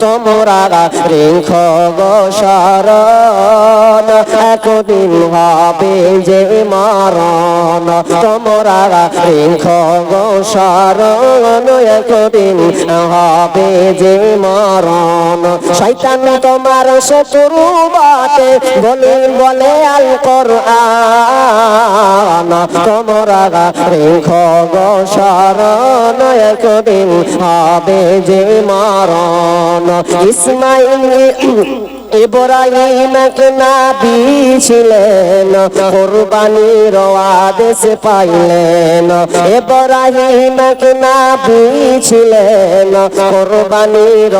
তোমরা রেখো গো শরণ, একদিন হবে যে মরণ। তোমরা রেখো গো শরণ, একদিন হবে যে মরণ। শয়তান তোমার শত্রু বটে, বলে আল কোরআন। তোমরা রেখো গো শরণ, একদিন হবে যে মরণ। ইসমাইল ইব্রাহিম এক নবী ছিলেন, কুরবানির আদেশ পাইলেন। ইব্রাহিম এক নবী ছিলেন, কুরবানির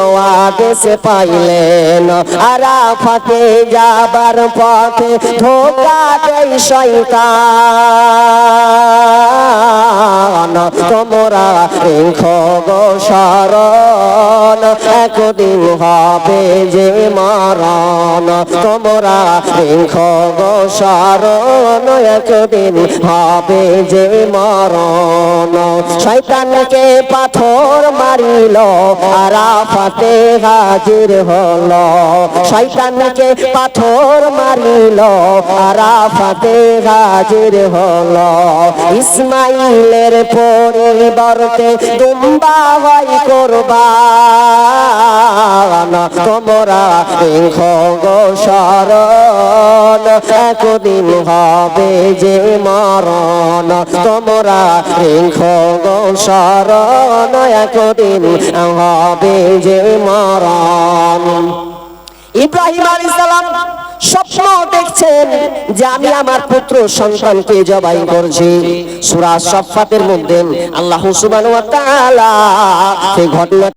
আদেশ পাইলেন। আরাফাতে যাবার পথে ধোঁকা দেয় শয়তান। তোমরা রেখো গো শরণ, একদিন হবে যে মরণ। তোমরা রেখো গো শরণ, একদিন হবে যে মরণ। শয়তানকে পাথর মারিল, আরাফাতে হাজির হলো। শয়তানকে পাথর মারিল, আরাফাতে হাজির হলো। ইসমাইলের পরিবর্তে দুম্বা হয় কোরবান। তোমরা রেখো গো শরণ, একদিন হবে যে মরণ। তোমরা রেখো গো শরণ, একদিন হবে যে মরণ। ইব্রাহিম আলাইহিস সালাম স্বপ্ন দেখছেন যে আমি আমার পুত্র সন্তানকে জবাই করছি। সূরা সাফফাতের মধ্যে আল্লাহ সুবহানাহু ওয়া তাআলা সেই ঘটনা